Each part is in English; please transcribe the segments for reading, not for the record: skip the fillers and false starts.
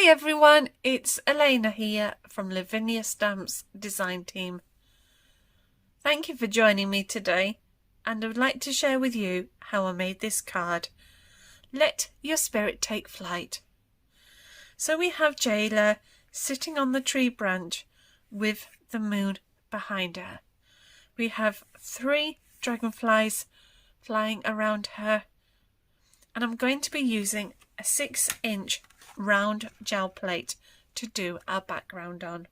Hi everyone, it's Eleana here from Lavinia Stamps design team. Thank you for joining me today, and I would like to share with you how I made this card. Let your spirit take flight. So we have Jaylar sitting on the tree branch with the moon behind her. We have 3 dragonflies flying around her, and I'm going to be using a 6-inch round gel plate to do our background on.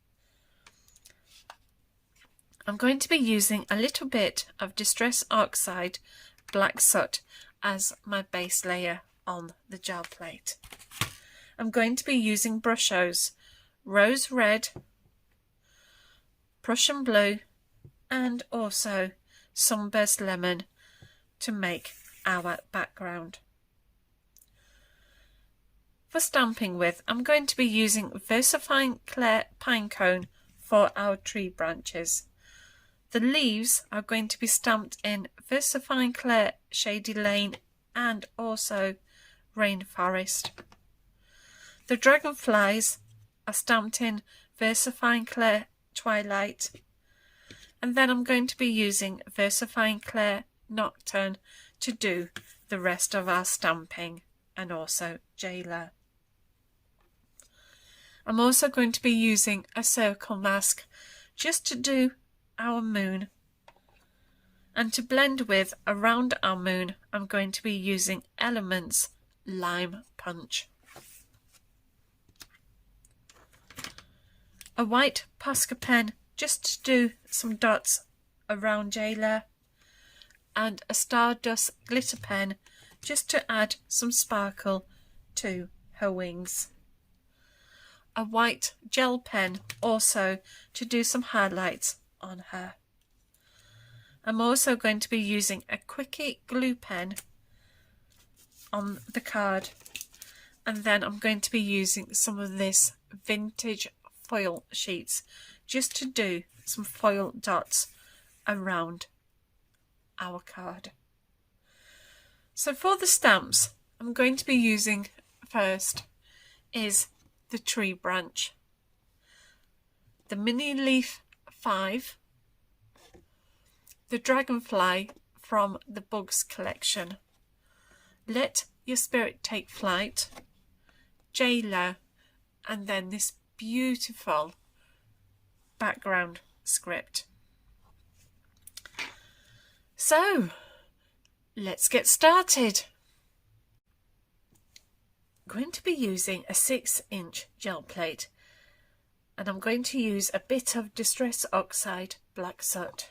I'm going to be using a little bit of Distress Oxide Black Soot as my base layer on the gel plate. I'm going to be using Brushos, Rose Red, Prussian Blue and also Sunburst Lemon to make our background. For stamping with, I'm going to be using Versafine Clair Pinecone for our tree branches. The leaves are going to be stamped in Versafine Clair Shady Lane and also Rainforest. The dragonflies are stamped in Versafine Clair Twilight, and then I'm going to be using Versafine Clair Nocturne to do the rest of our stamping, and also Jaylar. I'm also going to be using a circle mask just to do our moon, and to blend with around our moon I'm going to be using Elements Lime Punch. A white Posca pen just to do some dots around Jaylar, and a Stardust glitter pen just to add some sparkle to her wings. A white gel pen also to do some highlights on her. I'm also going to be using a quickie glue pen on the card, and then I'm going to be using some of this vintage foil sheets just to do some foil dots around our card. So for the stamps I'm going to be using first is the tree branch, the mini leaf 5, the dragonfly from the Bugs collection, Let Your Spirit Take Flight, Jaylar, and then this beautiful background script. So let's get started. I'm going to be using a 6-inch gel plate, and I'm going to use a bit of Distress Oxide Black Soot.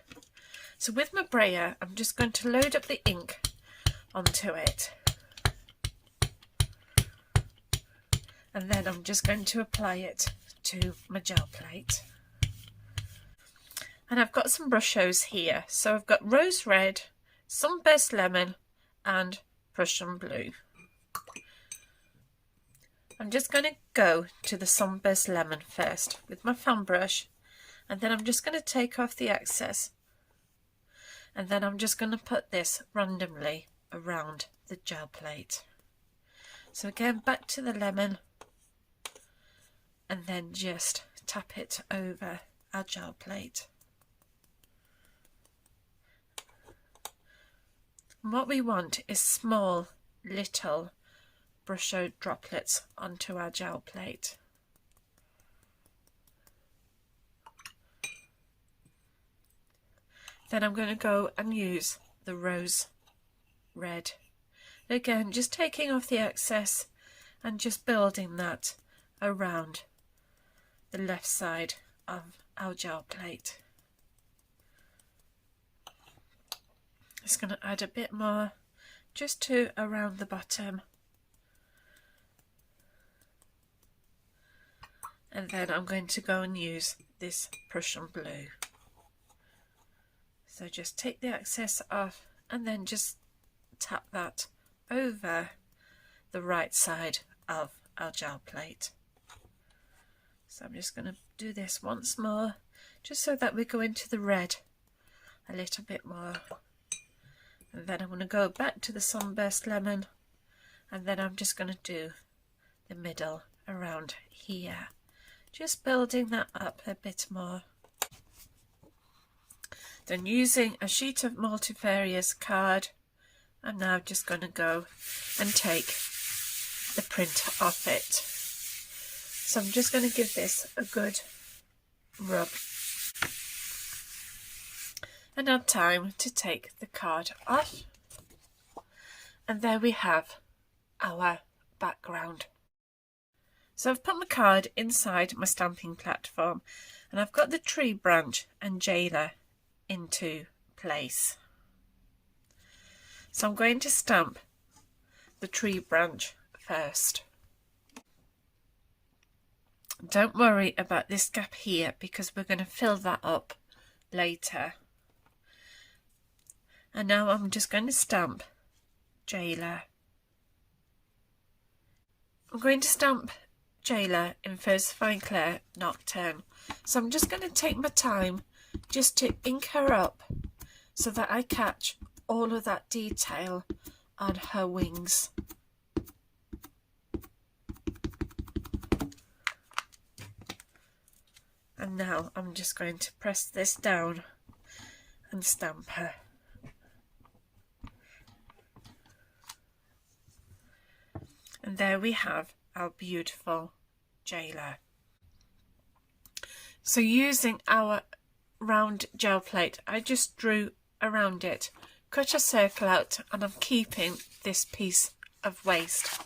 So with my brayer I'm just going to load up the ink onto it, and then I'm just going to apply it to my gel plate. And I've got some Brushos here, so I've got Rose Red, Sunburst Lemon and Prussian Blue. I'm just going to go to the Sunburst Lemon first with my fan brush, and then I'm just going to take off the excess, and then I'm just going to put this randomly around the gel plate. So again, back to the lemon, and then just tap it over our gel plate. And what we want is small little Brusho droplets onto our gel plate. Then I'm going to go and use the Rose Red. Again, just taking off the excess and just building that around the left side of our gel plate. Just going to add a bit more just to around the bottom. And then I'm going to go and use this Prussian Blue. So just take the excess off and then just tap that over the right side of our gel plate. So I'm just going to do this once more, just so that we go into the red a little bit more. And then I'm going to go back to the Sunburst Lemon, and then I'm just going to do the middle around here. Just building that up a bit more. Then using a sheet of multivarious card, I'm now just going to go and take the print off it. So I'm just going to give this a good rub. And now time to take the card off. And there we have our background. So I've put my card inside my stamping platform and I've got the tree branch and Jaylar into place. So I'm going to stamp the tree branch first. Don't worry about this gap here because we're going to fill that up later. And now I'm just going to stamp Jaylar. I'm going to stamp Jaylar in Versafine Clair Nocturne. So I'm just going to take my time just to ink her up so that I catch all of that detail on her wings. And now I'm just going to press this down and stamp her. And there we have our beautiful Jaylar. So using our round gel plate, I just drew around it, cut a circle out, and I'm keeping this piece of waste.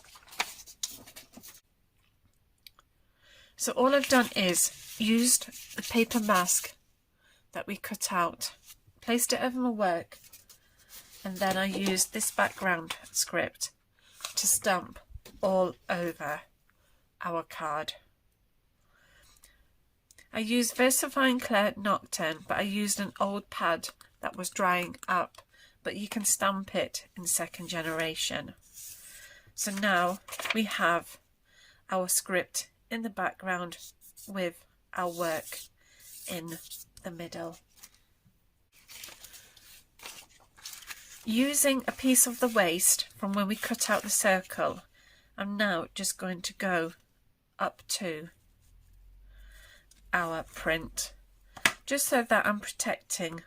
So all I've done is used the paper mask that we cut out, placed it over my work, and then I used this background script to stamp all over our card. I used Versafine Clair Nocturne, but I used an old pad that was drying up, but you can stamp it in second generation. So now we have our script in the background with our work in the middle. Using a piece of the waste from when we cut out the circle, I'm now just going to go up to our print, just so that I'm protecting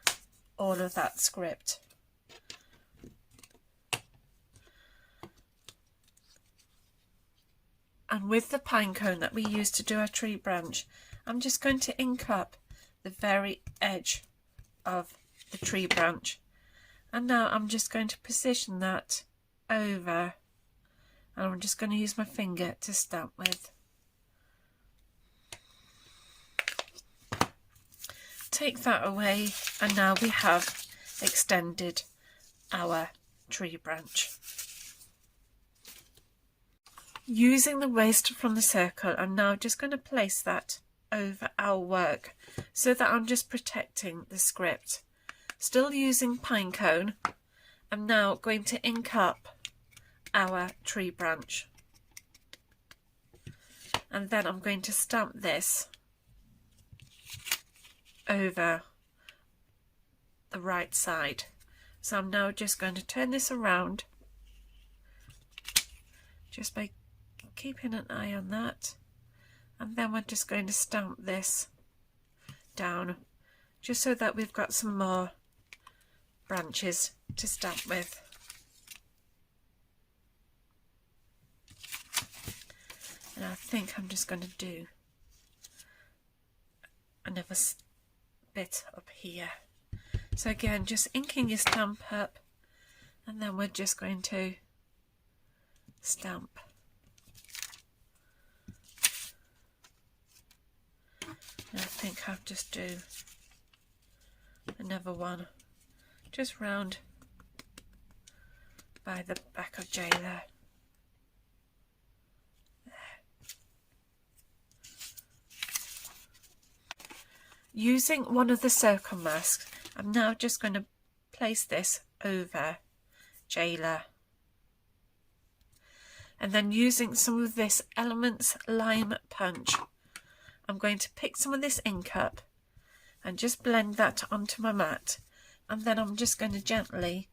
all of that script. And with the pine cone that we used to do our tree branch, I'm just going to ink up the very edge of the tree branch. And now I'm just going to position that over, and I'm just going to use my finger to stamp with. Take that away, and now we have extended our tree branch. Using the waste from the circle, I'm now just going to place that over our work so that I'm just protecting the script. Still using pine cone, I'm now going to ink up our tree branch, and then I'm going to stamp this over the right side. So I'm now just going to turn this around just by keeping an eye on that, and then we're just going to stamp this down just so that we've got some more branches to stamp with. And I think I'm just going to do another bit up here. So again, just inking your stamp up, and then we're just going to stamp. And I think I'll just do another one just round by the back of Jaylar. Using one of the circle masks, I'm now just going to place this over Jaylar. And then using some of this Elements Lime Punch, I'm going to pick some of this ink up and just blend that onto my mat. And then I'm just going to gently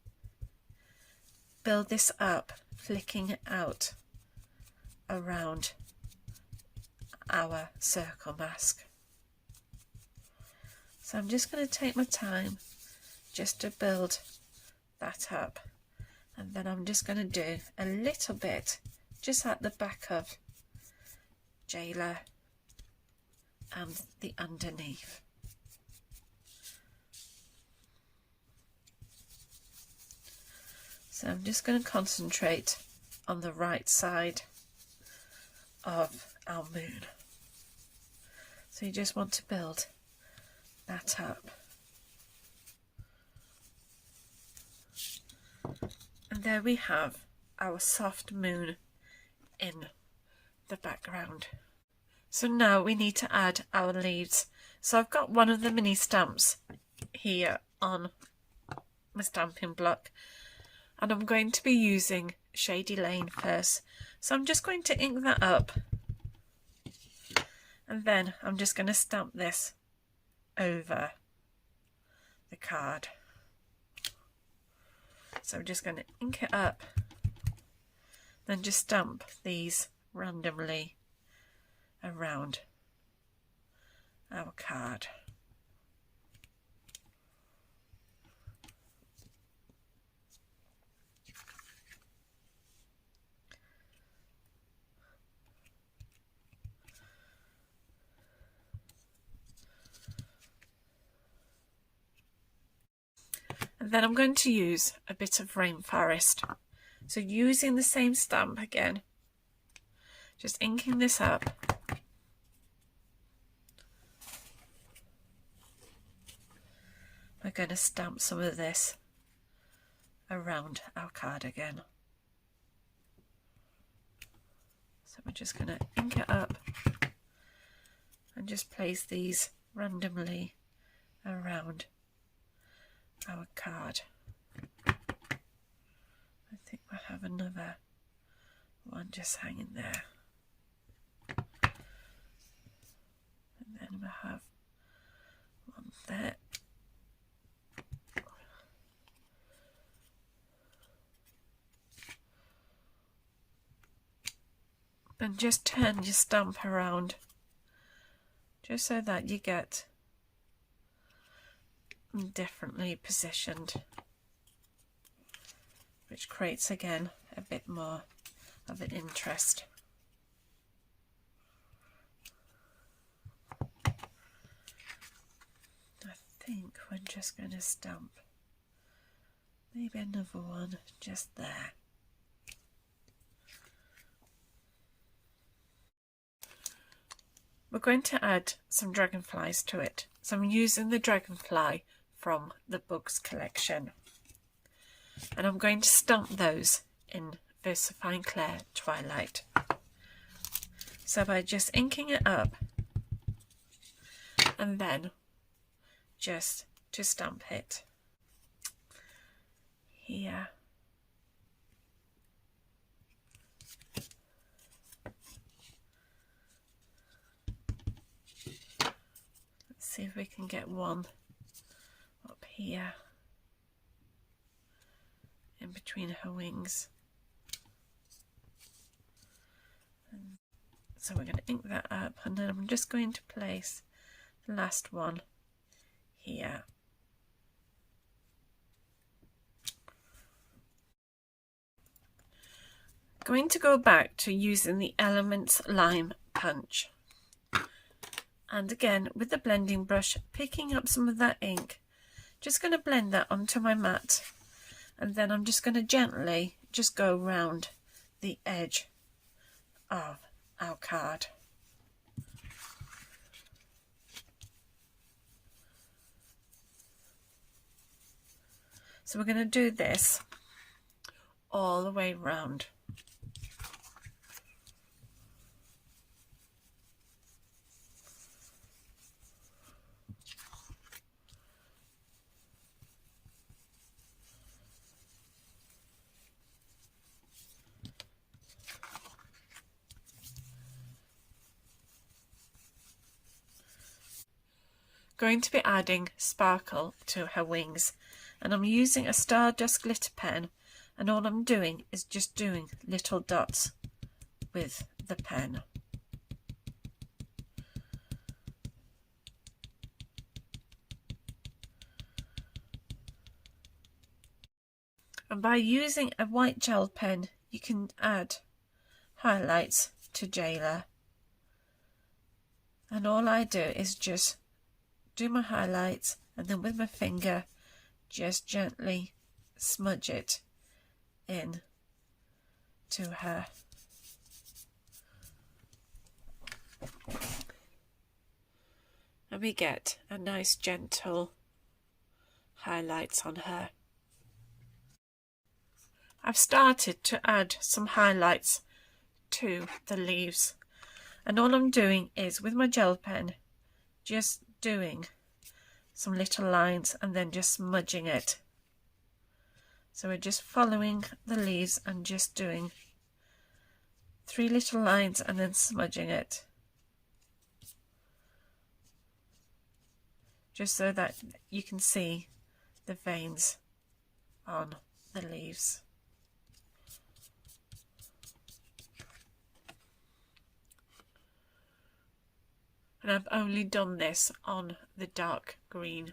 build this up, flicking it out around our circle mask. So I'm just going to take my time just to build that up, and then I'm just going to do a little bit just at the back of Jaylar and the underneath. So I'm just going to concentrate on the right side of our moon. So you just want to build that up. And there we have our soft moon in the background. So now we need to add our leaves. So I've got one of the mini stamps here on my stamping block, and I'm going to be using Shady Lane first. So I'm just going to ink that up, and then I'm just going to stamp this over the card. So I'm just going to ink it up, then just stamp these randomly around our card. And then I'm going to use a bit of rainforest. So using the same stamp again, just inking this up. We're going to stamp some of this around our card again. So we're just going to ink it up and just place these randomly around our card. I think we'll have another one just hanging there. And then we'll have one there. And just turn your stamp around just so that you get differently positioned, which creates again a bit more of an interest. I think we're just going to stamp maybe another one just there. We're going to add some dragonflies to it. So I'm using the dragonfly from the books collection, and I'm going to stamp those in Versafine Clair Twilight. So by just inking it up and then just to stamp it here. See if we can get one up here in between her wings. And so we're going to ink that up, and then I'm just going to place the last one here. Going to go back to using the Elements Lime Punch. And again, with the blending brush, picking up some of that ink, just going to blend that onto my mat. And then I'm just going to gently just go round the edge of our card. So we're going to do this all the way round. Going to be adding sparkle to her wings, and I'm using a Stardust glitter pen, and all I'm doing is just doing little dots with the pen. And by using a white gel pen, you can add highlights to Jaylar. And all I do is just do my highlights, and then with my finger just gently smudge it in to her. And we get a nice gentle highlights on her. I've started to add some highlights to the leaves, and all I'm doing is with my gel pen just doing some little lines and then just smudging it. So we're just following the leaves and just doing 3 little lines and then smudging it, just so that you can see the veins on the leaves. And I've only done this on the dark green.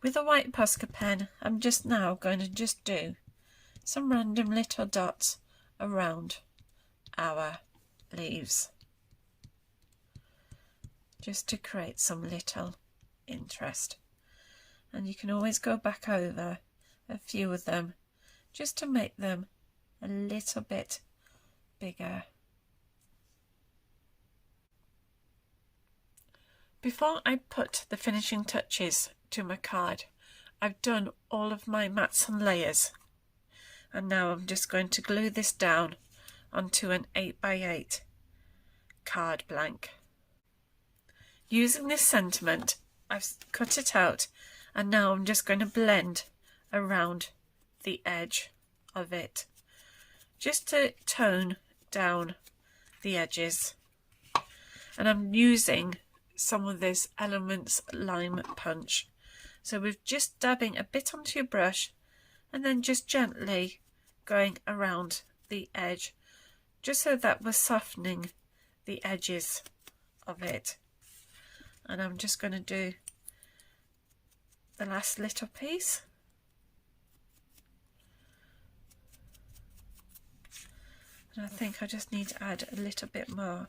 With a white Posca pen, I'm just now going to just do some random little dots around our leaves, just to create some little interest. And you can always go back over a few of them just to make them a little bit bigger. Before I put the finishing touches to my card, I've done all of my mats and layers, and now I'm just going to glue this down onto an 8x8 card blank. Using this sentiment, I've cut it out, and now I'm just going to blend around the edge of it, just to tone down the edges. And I'm using some of this Elements Lime Punch. So we're just dabbing a bit onto your brush and then just gently going around the edge, just so that we're softening the edges of it. And I'm just going to do the last little piece. And I think I just need to add a little bit more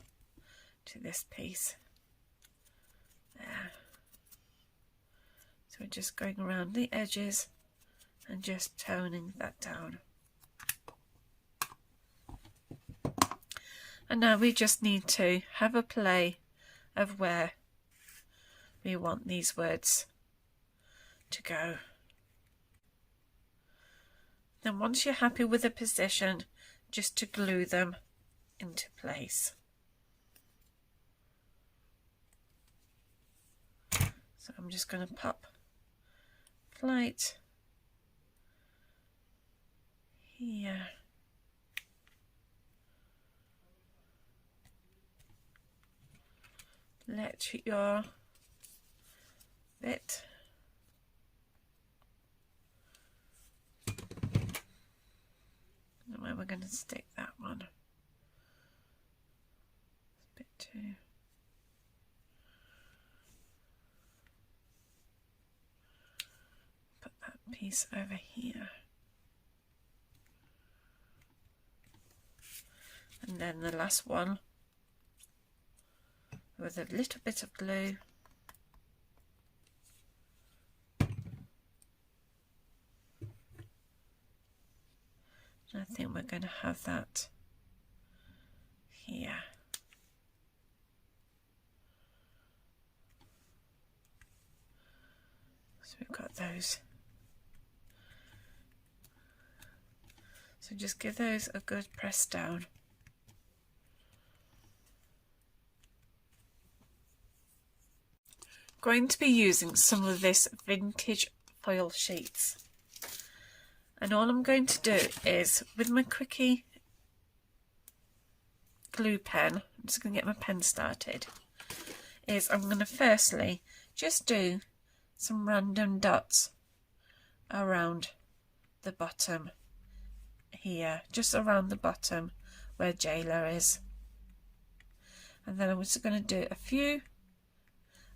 to this piece. There. So we're just going around the edges and just toning that down. And now we just need to have a play of where we want these words to go. Then once you're happy with the position, just to glue them into place. So I'm just going to pop flight here. Let your bit and where we're going to stick that one. It's a bit too. Put that piece over here. And then the last one with a little bit of glue. And I think we're going to have that here. So we've got those. So just give those a good press down. Going to be using some of this vintage foil sheets, and all I'm going to do is with my quickie glue pen, I'm just going to get my pen started, is I'm going to firstly just do some random dots around the bottom here, just around the bottom where Jaylar is, and then I'm just going to do a few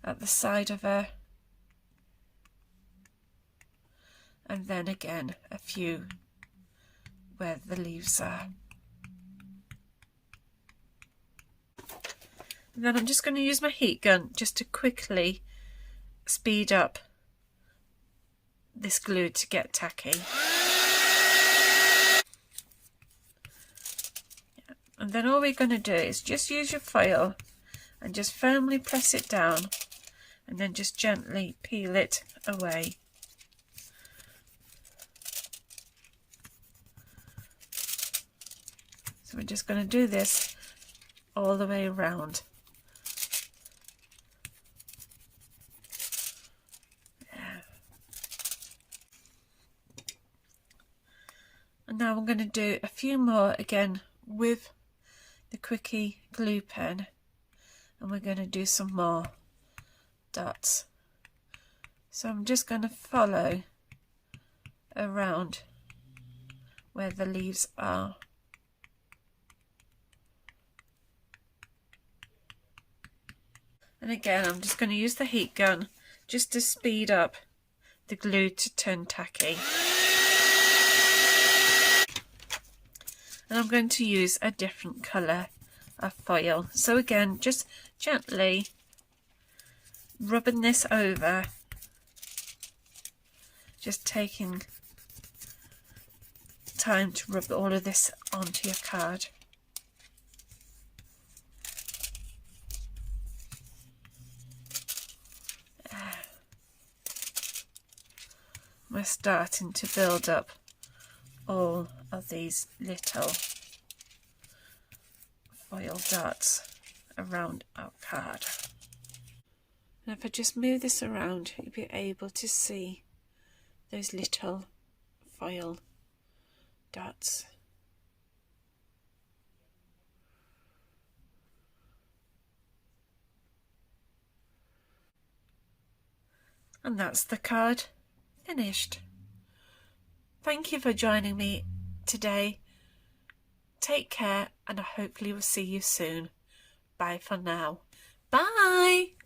at the side of her, and then again a few where the leaves are. And then I'm just going to use my heat gun just to quickly speed up this glue to get tacky. And then all we're going to do is just use your foil and just firmly press it down and then just gently peel it away. So we're just going to do this all the way around. And now I'm going to do a few more again with the quickie glue pen, and we're going to do some more dots. So I'm just going to follow around where the leaves are. And again, I'm just going to use the heat gun just to speed up the glue to turn tacky. And I'm going to use a different colour of foil. So again, just gently rubbing this over, just taking time to rub all of this onto your card. We're starting to build up all of these little foil dots around our card. And if I just move this around, you'll be able to see those little foil dots. And that's the card finished. Thank you for joining me today. Take care, and I hopefully will see you soon. Bye for now. Bye!